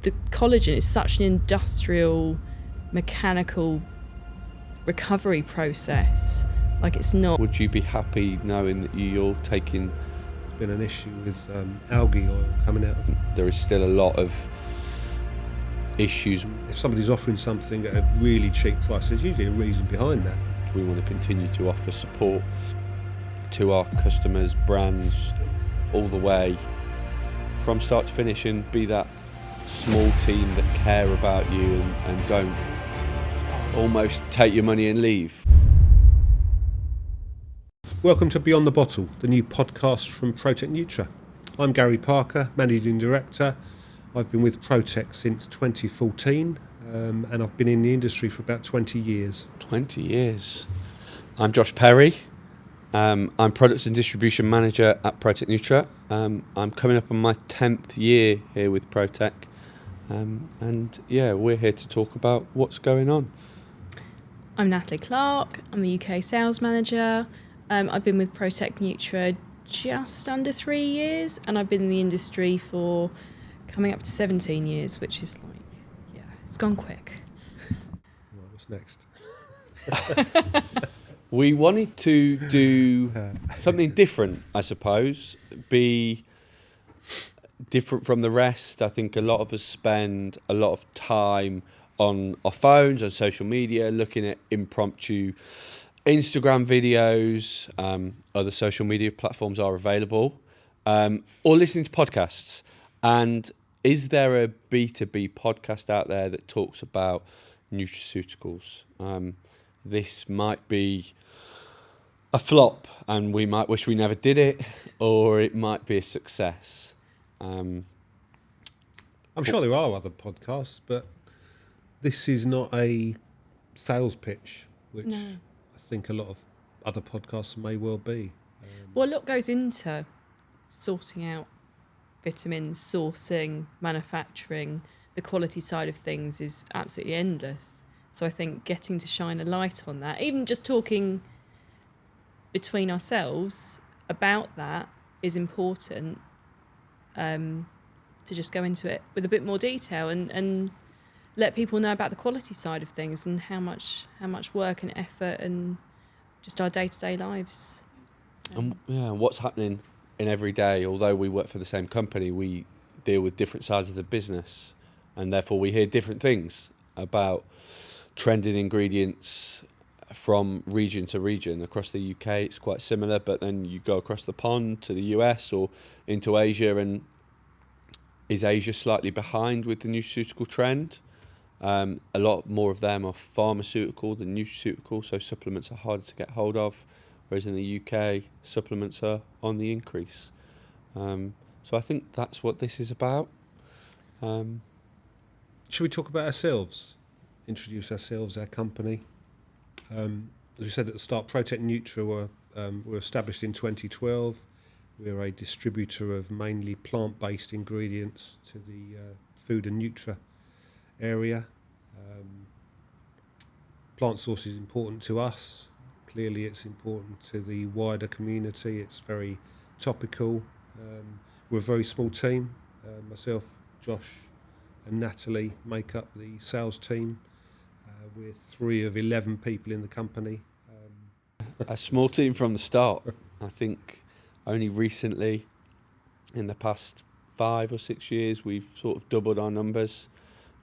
the collagen is such an industrial, mechanical recovery process. Like, it's not. Would you be happy knowing that you're taking... There's been an issue with algae oil coming out of... There is still a lot of issues. If somebody's offering something at a really cheap price, there's usually a reason behind that. We want to continue to offer support to our customers, brands, all the way from start to finish, and be that small team that care about you and don't almost take your money and leave. Welcome to Beyond the Bottle, the new podcast from ProTec Nutra. I'm Gary Parker, Managing Director. I've been with ProTec since 2014 and I've been in the industry for about 20 years. 20 years. I'm Josh Perry. I'm Products and Distribution Manager at ProTec Nutra. I'm coming up on my 10th year here with ProTec. And we're here to talk about what's going on. I'm Natalie Clark. I'm the UK Sales Manager. I've been with ProTec Nutra just under 3 years, and I've been in the industry for coming up to 17 years, which is it's gone quick. Right, what's next? We wanted to do something different, I suppose, be different from the rest. I think a lot of us spend a lot of time on our phones, on social media, looking at impromptu Instagram videos, other social media platforms are available, or listening to podcasts. And is there a B2B podcast out there that talks about nutraceuticals? This might be a flop and we might wish we never did it, or it might be a success. I'm sure there are other podcasts, but this is not a sales pitch, which I think a lot of other podcasts may well be. Well, a lot goes into sorting out vitamins, sourcing, manufacturing. The quality side of things is absolutely endless. So I think getting to shine a light on that, even just talking between ourselves about that, is important, to just go into it with a bit more detail and let people know about the quality side of things and how much work and effort and just our day-to-day lives. And what's happening in every day. Although we work for the same company, we deal with different sides of the business, and therefore we hear different things about trending ingredients from region to region. Across the UK it's quite similar, but then you go across the pond to the US or into Asia, and is Asia slightly behind with the nutraceutical trend? A lot more of them are pharmaceutical than nutraceutical, so supplements are harder to get hold of, whereas in the UK supplements are on the increase. So I think that's what this is about. Should we talk about ourselves? Introduce ourselves, our company. As we said at the start, ProTec Nutra were established in 2012. We're a distributor of mainly plant-based ingredients to the food and nutra area. Plant source is important to us. Clearly it's important to the wider community. It's very topical. We're a very small team. Myself, Josh and Natalie make up the sales team. We're 3 of 11 people in the company. A small team from the start. I think only recently, in the past 5 or 6 years, we've sort of doubled our numbers.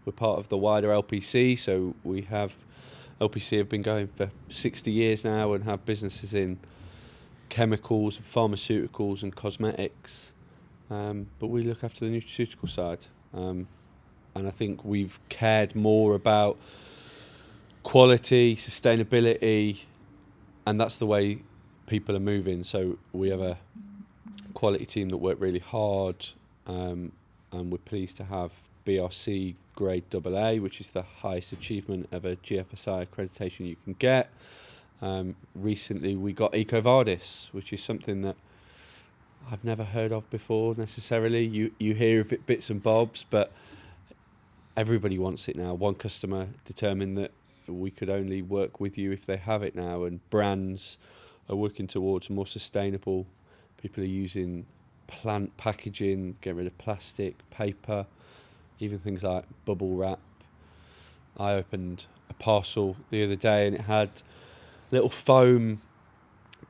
We're part of the wider LPC, so LPC have been going for 60 years now and have businesses in chemicals, pharmaceuticals and cosmetics. But we look after the nutraceutical side. And I think we've cared more about quality, sustainability, and that's the way people are moving. So we have a quality team that work really hard, and we're pleased to have BRC grade AA, which is the highest achievement of a GFSI accreditation you can get. Recently we got EcoVadis, which is something that I've never heard of before necessarily. You hear of it bits and bobs, but everybody wants it now. One customer determined that we could only work with you if they have it now, and brands are working towards more sustainable. People are using plant packaging, getting rid of plastic, paper. even things like bubble wrap. I opened a parcel the other day and it had little foam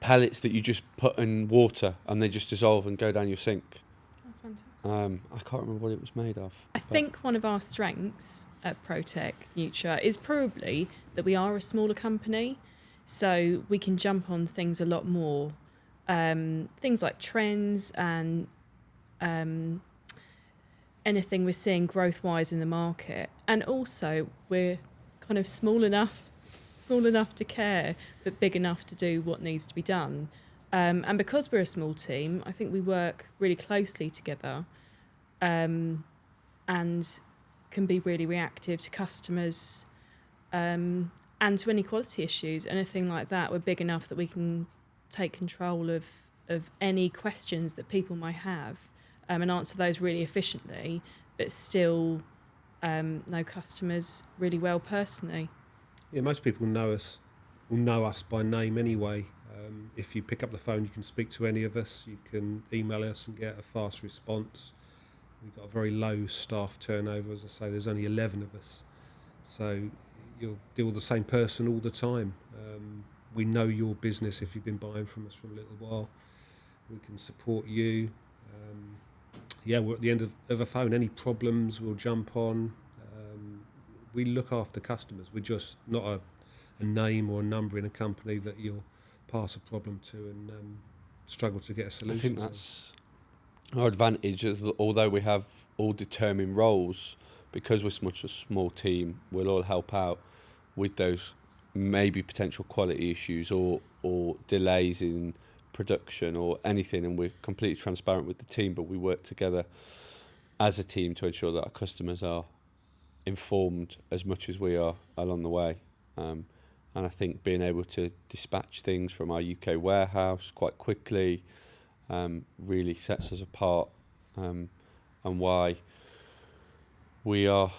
pellets that you just put in water and they just dissolve and go down your sink. Oh, fantastic. I can't remember what it was made of. I think one of our strengths at ProTec Nutra is probably that we are a smaller company, so we can jump on things a lot more. Things like trends and anything we're seeing growth-wise in the market. And also, we're kind of small enough to care, but big enough to do what needs to be done. And because we're a small team, I think we work really closely together, and can be really reactive to customers, and to any quality issues, anything like that. We're big enough that we can take control of any questions that people might have, and answer those really efficiently, but still know customers really well personally. Yeah, most people will know us by name anyway. If you pick up the phone, you can speak to any of us. You can email us and get a fast response. We've got a very low staff turnover. As I say, there's only 11 of us. So you'll deal with the same person all the time. We know your business if you've been buying from us for a little while. We can support you. We're at the end of a phone. Any problems, we'll jump on. We look after customers. We're just not a name or a number in a company that you'll pass a problem to and struggle to get a solution. I think that's our advantage, is that although we have all determined roles, because we're such a small team, we'll all help out with those maybe potential quality issues or delays in production or anything, and we're completely transparent with the team, but we work together as a team to ensure that our customers are informed as much as we are along the way. And I think being able to dispatch things from our UK warehouse quite quickly really sets us apart, and why we are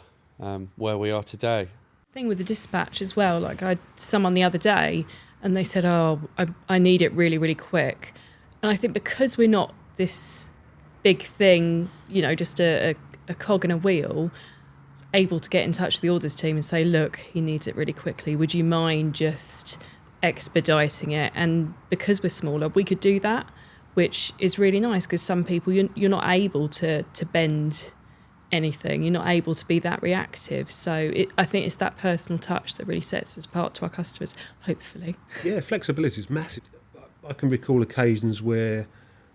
where we are today. Thing with the dispatch as well, like I had someone the other day and they said, I need it really, really quick. And I think because we're not this big thing, just a cog in a wheel, I was able to get in touch with the orders team and say, look, he needs it really quickly. Would you mind just expediting it? And because we're smaller, we could do that, which is really nice, because some people, you're not able to bend anything. You're not able to be that reactive. So I think it's that personal touch that really sets us apart to our customers, hopefully. Yeah, flexibility is massive. I can recall occasions where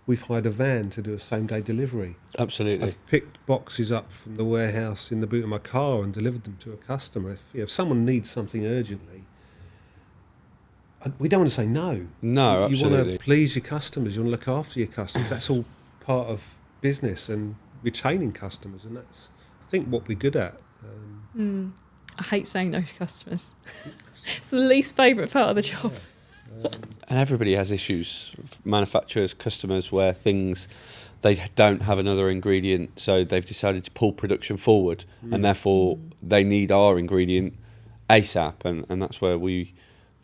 we've hired a van to do a same-day delivery. Absolutely. I've picked boxes up from the warehouse in the boot of my car and delivered them to a customer. If someone needs something urgently, we don't want to say no. No, absolutely. You want to please your customers. You want to look after your customers. That's all part of business and retaining customers, and that's, I think, what we're good at. I hate saying no to customers. It's the least favourite part of the job. And everybody has issues, manufacturers, customers, where they don't have another ingredient, so they've decided to pull production forward, and therefore they need our ingredient ASAP, and that's where we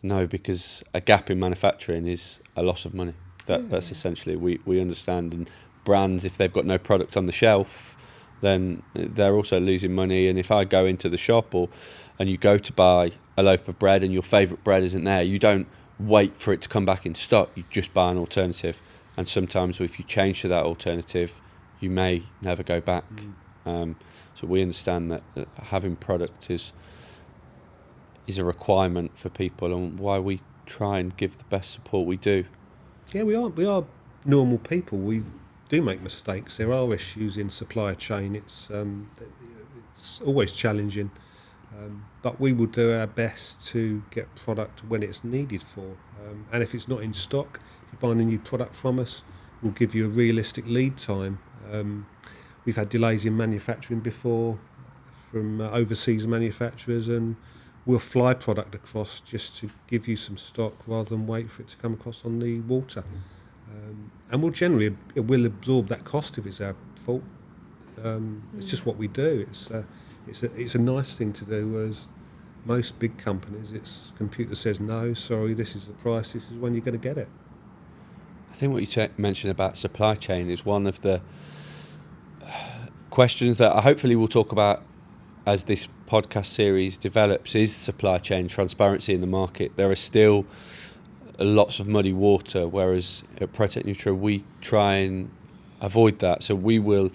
know, because a gap in manufacturing is a loss of money. That's essentially, we understand. And brands, if they've got no product on the shelf, then they're also losing money. And if I go into the shop and you go to buy a loaf of bread and your favourite bread isn't there, you don't wait for it to come back in stock, you just buy an alternative. And sometimes if you change to that alternative, you may never go back. So we understand that having product is a requirement for people, and why we try and give the best support we do. Yeah, we are normal people. We do make mistakes. There are issues in supply chain. It's always challenging, but we will do our best to get product when it's needed for. And if it's not in stock, if you're buying a new product from us, we'll give you a realistic lead time. We've had delays in manufacturing before from overseas manufacturers, and we'll fly product across just to give you some stock rather than wait for it to come across on the water. And we'll absorb that cost if it's our fault. It's just what we do. It's a nice thing to do, whereas most big companies, it's computer says no, sorry, this is the price, this is when you're going to get it. I think what you mentioned about supply chain is one of the questions that hopefully we'll talk about as this podcast series develops is supply chain transparency in the market. There are still lots of muddy water, whereas at ProTec Nutra we try and avoid that. So we will,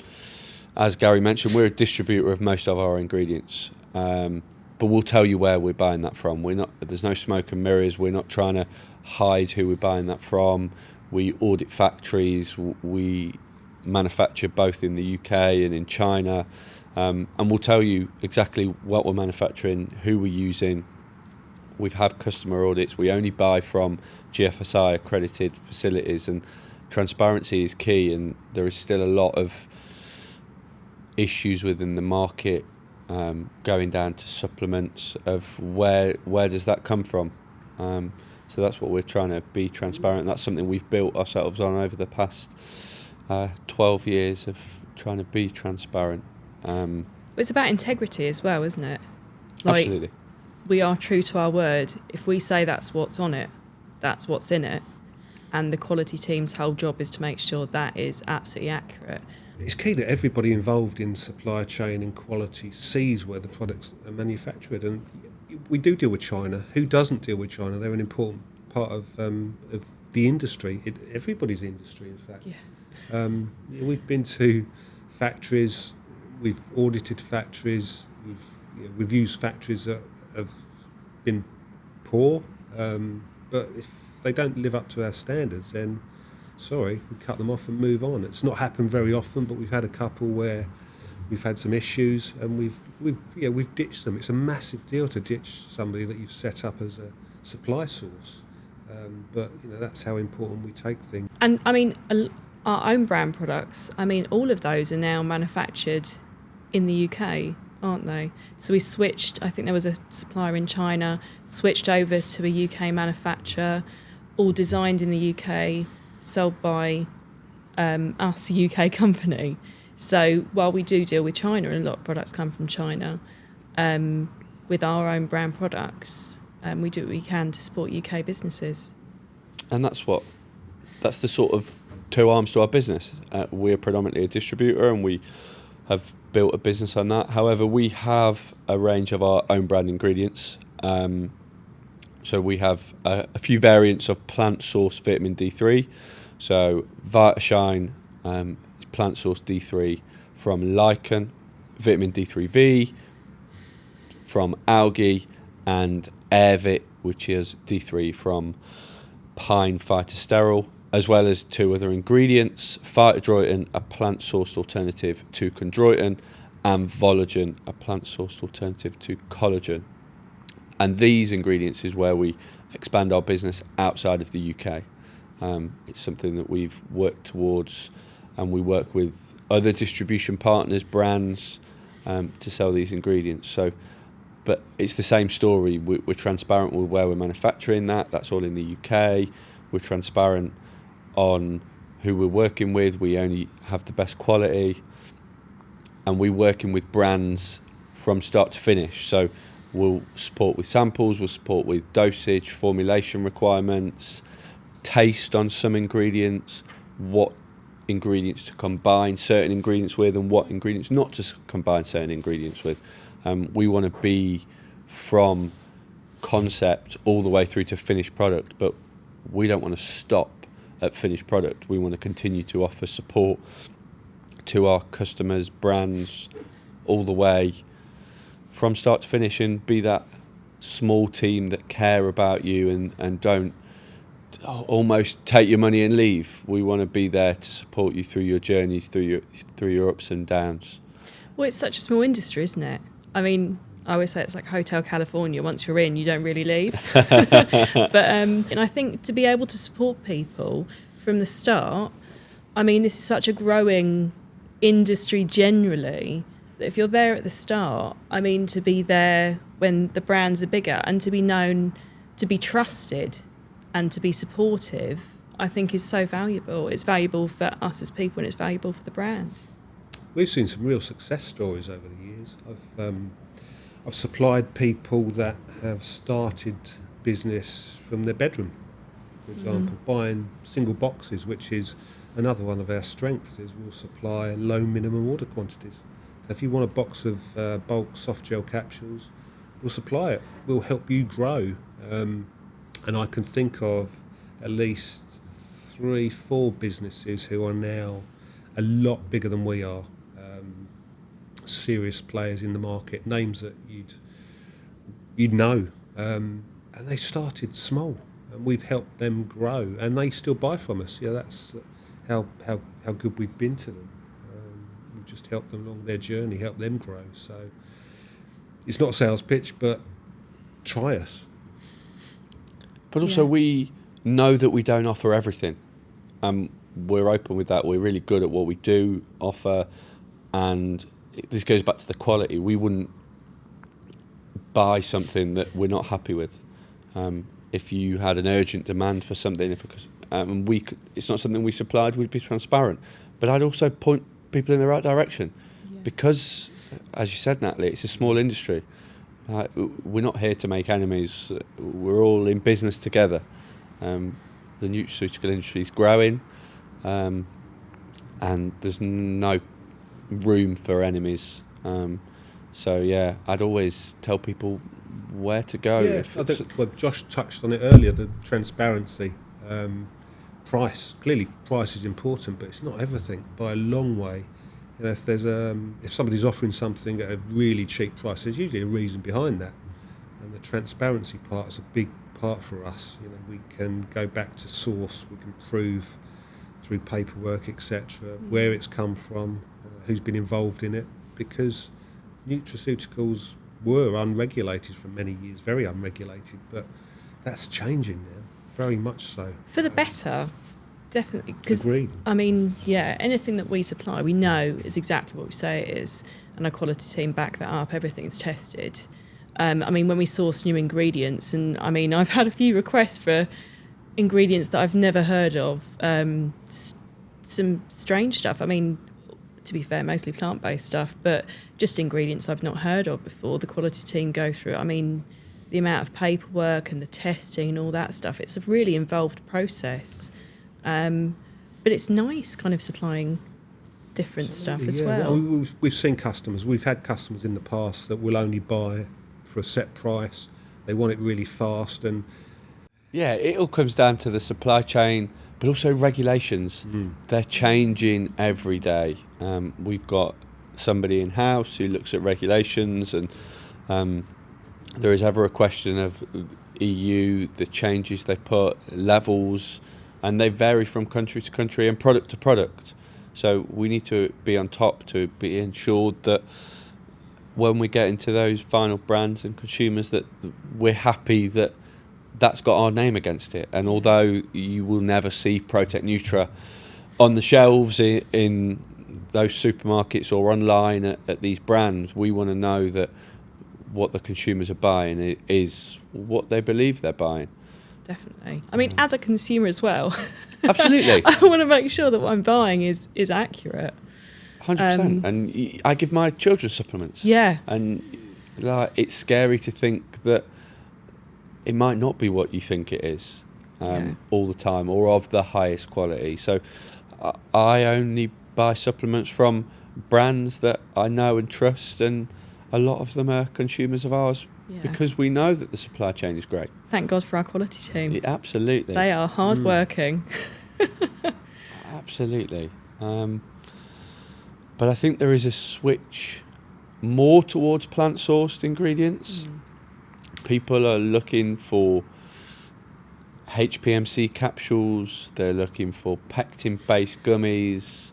as Gary mentioned, we're a distributor of most of our ingredients, but we'll tell you where we're buying that from. There's no smoke and mirrors. We're not trying to hide who we're buying that from. We audit factories. We manufacture both in the UK and in China, and we'll tell you exactly what we're manufacturing, who we're using. We have customer audits. We only buy from GFSI accredited facilities, and transparency is key. And there is still a lot of issues within the market, going down to supplements of where does that come from. So that's what we're trying to be transparent. That's something we've built ourselves on over the past 12 years of trying to be transparent. It's about integrity as well, isn't it? Absolutely. We are true to our word. If we say that's what's on it, that's what's in it. And the quality team's whole job is to make sure that is absolutely accurate. It's key that everybody involved in supply chain and quality sees where the products are manufactured. And we do deal with China. Who doesn't deal with China? They're an important part of the industry, everybody's industry, in fact. Yeah. We've been to factories, we've audited factories, we've used factories that have been poor, but if they don't live up to our standards, then sorry, we cut them off and move on. It's not happened very often, but we've had a couple where we've had some issues and we've ditched them. It's a massive deal to ditch somebody that you've set up as a supply source, but that's how important we take things. And I mean, our own brand products, I mean, all of those are now manufactured in the UK, aren't they? So we switched, I think there was a supplier in China, switched over to a UK manufacturer, all designed in the UK, sold by us, a UK company. So while we do deal with China, and a lot of products come from China, with our own brand products, we do what we can to support UK businesses. And that's the sort of two arms to our business. We're predominantly a distributor and we have built a business on that. However, we have a range of our own brand ingredients. So we have a few variants of plant-sourced vitamin D3. So VitaShine is plant-sourced D3 from lichen, vitamin D3V from algae, and Airvit, which is D3 from pine phytosterol, as well as two other ingredients, phytodroitin, a plant-sourced alternative to chondroitin, and vologen, a plant-sourced alternative to collagen. And these ingredients is where we expand our business outside of the UK. It's something that we've worked towards, and we work with other distribution partners, brands, to sell these ingredients. So, but it's the same story. We're transparent with where we're manufacturing that. That's all in the UK. We're transparent on who we're working with. We only have the best quality, and we're working with brands from start to finish. So we'll support with samples, we'll support with dosage, formulation requirements, taste on some ingredients, what ingredients to combine certain ingredients with and what ingredients not to combine certain ingredients with. We want to be from concept all the way through to finished product, but we don't want to stop at finished product. We want to continue to offer support to our customers, brands, all the way from start to finish, and be that small team that care about you and don't almost take your money and leave. We want to be there to support you through your journeys, through your ups and downs. Well, it's such a small industry, isn't it? I mean, I always say it's like Hotel California. Once you're in, you don't really leave. But and I think to be able to support people from the start, I mean, this is such a growing industry generally, that if you're there at the start, I mean, to be there when the brands are bigger and to be known, to be trusted and to be supportive, I think is so valuable. It's valuable for us as people and it's valuable for the brand. We've seen some real success stories over the years. I've supplied people that have started business from their bedroom, for example, buying single boxes, which is another one of our strengths, is we'll supply low minimum order quantities. So if you want a box of bulk soft gel capsules, we'll supply it. We'll help you grow. And I can think of at least 3-4 businesses who are now a lot bigger than we are. Serious players in the market, names that you'd know. And they started small, and we've helped them grow, and they still buy from us. Yeah, that's how good we've been to them. We've just helped them along their journey, helped them grow. So it's not a sales pitch, but try us. But also we know that we don't offer everything. We're open with that. We're really good at what we do offer, and this goes back to the quality. We wouldn't buy something that we're not happy with. If you had an urgent demand for something, it's not something we supplied, we'd be transparent. But I'd also point people in the right direction, because, as you said, Natalie, it's a small industry. We're not here to make enemies. We're all in business together. The nutraceutical industry is growing, and there's no room for enemies. So yeah, I'd always tell people where to go. Yeah, I think Josh touched on it earlier, the transparency. Price, clearly price is important, but it's not everything by a long way. You know, if somebody's offering something at a really cheap price, there's usually a reason behind that, and the transparency part is a big part for us. You know, we can go back to source, we can prove through paperwork, etc., where it's come from, who's been involved in it, because nutraceuticals were unregulated for many years, very unregulated, but that's changing now, very much so. For the better, definitely. Because, agreed. I mean, yeah, anything that we supply, we know is exactly what we say it is, and our quality team back that up, everything's tested. I mean, when we source new ingredients, and I mean, I've had a few requests for ingredients that I've never heard of, some strange stuff. I mean, to be fair, mostly plant-based stuff, but just ingredients I've not heard of before. The quality team go through. I mean, the amount of paperwork and the testing and all that stuff, it's a really involved process. But it's nice kind of supplying different stuff as well. We've seen customers, we've had customers in the past that will only buy for a set price. They want it really fast, and yeah, it all comes down to the supply chain, but also regulations. They're changing every day. We've got somebody in-house who looks at regulations, and there is ever a question of EU, the changes they put, levels, and they vary from country to country and product to product. So we need to be on top to be ensured that when we get into those final brands and consumers, that we're happy that that's got our name against it. And although you will never see ProTec Nutra on the shelves in those supermarkets or online at these brands, we want to know that what the consumers are buying is what they believe they're buying. Definitely. I mean, as a consumer as well. Absolutely. I want to make sure that what I'm buying is accurate. 100%. And I give my children supplements. Yeah. And it's scary to think that it might not be what you think it is all the time, or of the highest quality. So I only buy supplements from brands that I know and trust, and a lot of them are consumers of ours because we know that the supply chain is great. Thank God for our quality team. Yeah, absolutely. They are hard working. Absolutely. But I think there is a switch more towards plant-sourced ingredients. People are looking for HPMC capsules, they're looking for pectin-based gummies,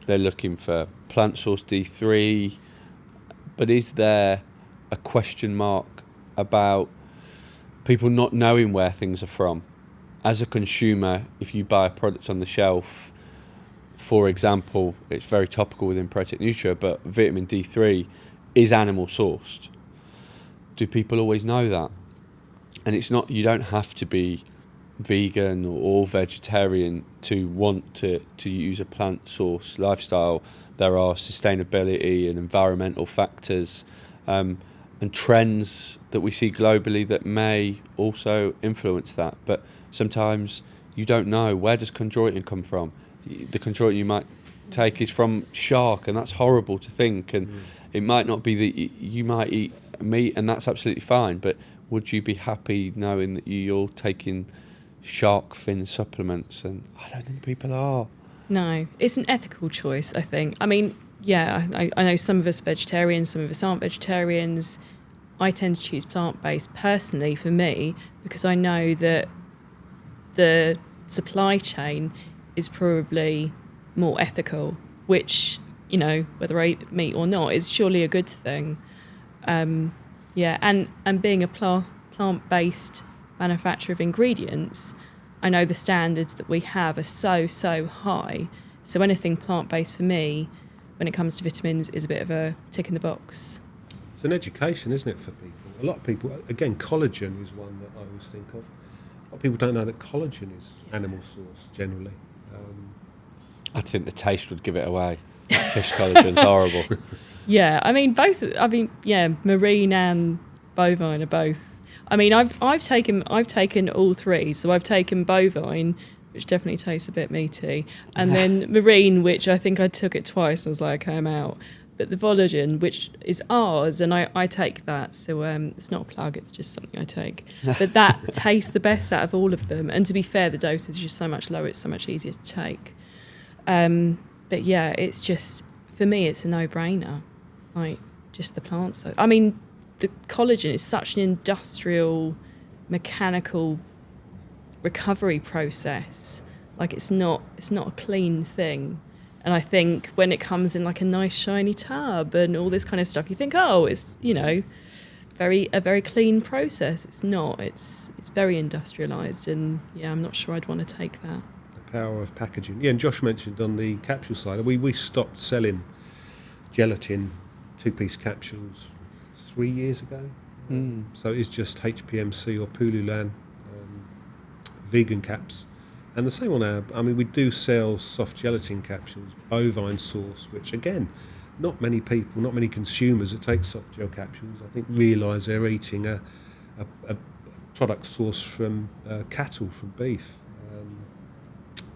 they're looking for plant-sourced D3, but is there a question mark about people not knowing where things are from? As a consumer, if you buy a product on the shelf, for example, it's very topical within ProTec Nutra, but vitamin D3 is animal sourced. Do people always know that? And it's not, you don't have to be vegan or vegetarian to want to use a plant source lifestyle. There are sustainability and environmental factors and trends that we see globally that may also influence that. But sometimes you don't know, where does chondroitin come from? The chondroitin you might take is from shark, and that's horrible to think. And it might not be that you might eat meat, and that's absolutely fine. But would you be happy knowing that you're taking shark fin supplements? And I don't think people are. No, it's an ethical choice, I think. I mean, yeah, I know some of us are vegetarians, some of us aren't vegetarians. I tend to choose plant-based personally for me because I know that the supply chain is probably more ethical, which, you know, whether I eat meat or not is surely a good thing. Yeah, and being a plant-based manufacturer of ingredients, I know the standards that we have are so high. So anything plant-based for me, when it comes to vitamins, is a bit of a tick in the box. It's an education, isn't it, for people? A lot of people, again, collagen is one that I always think of. A lot of people don't know that collagen is animal source generally. I think the taste would give it away. Fish collagen's horrible. Yeah, I mean marine and bovine are both. I mean, I've taken all three. So I've taken bovine, which definitely tastes a bit meaty, and then marine, which I think I took it twice. And I was like, I'm out. But the collagen, which is ours, and I take that. So it's not a plug; it's just something I take. But that tastes the best out of all of them. And to be fair, the dose is just so much lower; it's so much easier to take. But yeah, it's just, for me, it's a no-brainer. Like, just the plants. I mean, the collagen is such an industrial, mechanical recovery process. Like, it's not a clean thing. And I think when it comes in like a nice shiny tub and all this kind of stuff, you think, oh, it's, you know, a very clean process. It's not. It's very industrialised, and yeah, I'm not sure I'd want to take that. The power of packaging. Yeah, and Josh mentioned on the capsule side, we stopped selling gelatin 2-piece capsules 3 years ago. So it's just HPMC or Pululan vegan caps. And the same on we do sell soft gelatin capsules, bovine source, which again, not many people, not many consumers that take soft gel capsules, I think, realise they're eating a product sourced from cattle, from beef.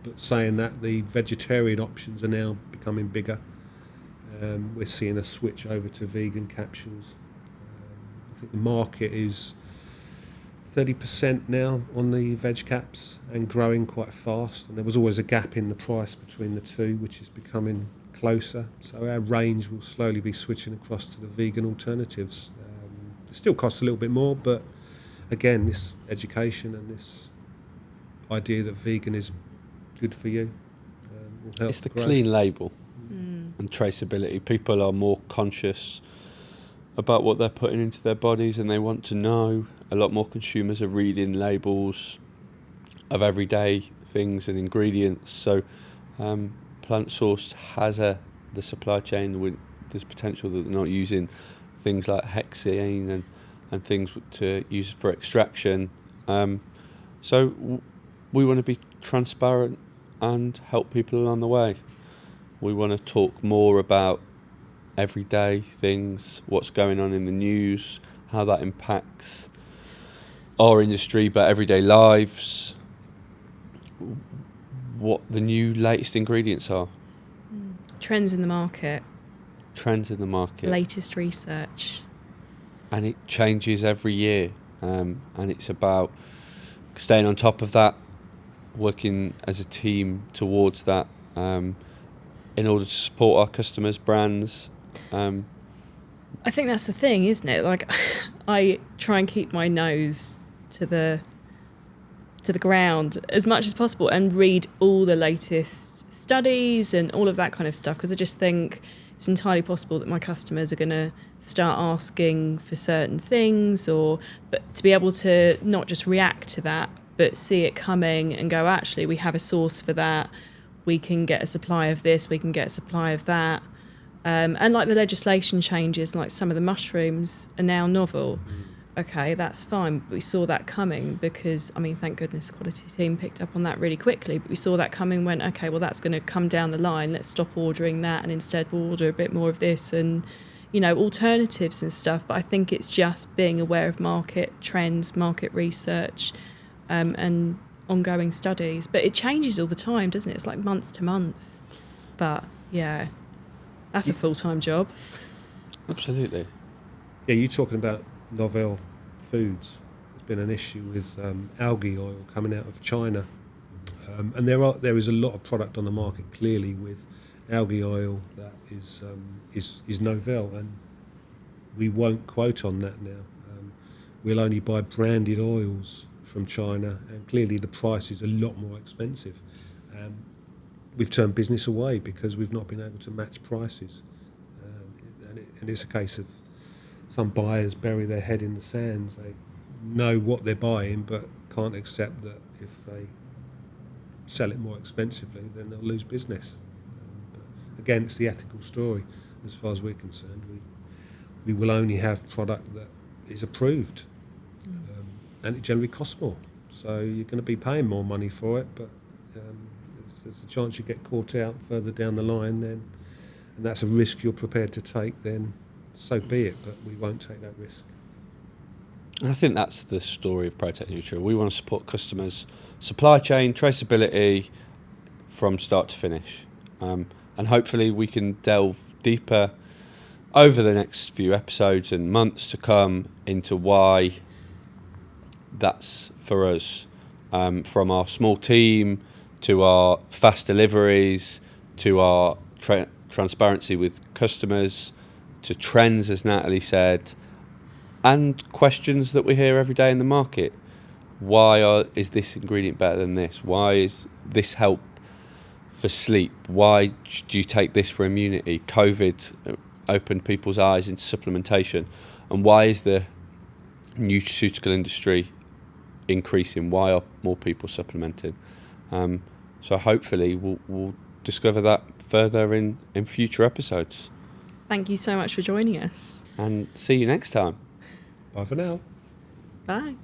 But saying that, the vegetarian options are now becoming bigger. We're seeing a switch over to vegan capsules. I think the market is 30% now on the veg caps and growing quite fast. And there was always a gap in the price between the two, which is becoming closer. So our range will slowly be switching across to the vegan alternatives. It still costs a little bit more, but again, this education and this idea that vegan is good for you will help. It's the growth. clean label and traceability. People are more conscious about what they're putting into their bodies, and they want to know. A lot more consumers are reading labels of everyday things and ingredients. So plant sourced has the supply chain with there's potential that they're not using things like hexane and things to use for extraction. So we want to be transparent and help people along the way. We want to talk more about everyday things, what's going on in the news, how that impacts our industry, but everyday lives, what the new latest ingredients are. Trends in the market. Latest research. And it changes every year. And it's about staying on top of that, working as a team towards that, in order to support our customers' brands. I think that's the thing, isn't it? Like, I try and keep my nose to the ground as much as possible and read all the latest studies and all of that kind of stuff, because I just think it's entirely possible that my customers are going to start asking for certain things, but to be able to not just react to that, but see it coming and go, actually, we have a source for that. We can get a supply of this. We can get a supply of that. And like the legislation changes, like some of the mushrooms are now novel. Okay, that's fine. But we saw that coming because, I mean, thank goodness quality team picked up on that really quickly. But we saw that coming, went, okay, well, that's going to come down the line. Let's stop ordering that and instead we'll order a bit more of this and, you know, alternatives and stuff. But I think it's just being aware of market trends, market research, and ongoing studies. But it changes all the time, doesn't it? It's like month to month. But Yeah, that's a full-time job. Absolutely. Yeah, you're talking about novel foods. There's been an issue with algae oil coming out of China, and there is a lot of product on the market clearly with algae oil that is novel, and we won't quote on that now. We'll only buy branded oils from China, and clearly the price is a lot more expensive. We've turned business away because we've not been able to match prices, and it's a case of some buyers bury their head in the sands. They know what they're buying, but can't accept that if they sell it more expensively, then they'll lose business. But again, it's the ethical story. As far as we're concerned, we will only have product that is approved, and it generally costs more. So you're going to be paying more money for it, but if there's a chance you get caught out further down the line, then, and that's a risk you're prepared to take, then so be it, but we won't take that risk. I think that's the story of ProTec Nutra. We want to support customers' supply chain, traceability from start to finish. And hopefully we can delve deeper over the next few episodes and months to come into why that's for us. From our small team to our fast deliveries to our transparency with customers to trends, as Natalie said, and questions that we hear every day in the market. Why is this ingredient better than this? Why is this help for sleep? Why do you take this for immunity? COVID opened people's eyes into supplementation. And why is the nutraceutical industry increasing? Why are more people supplementing? So hopefully we'll discover that further in future episodes. Thank you so much for joining us. And see you next time. Bye for now. Bye.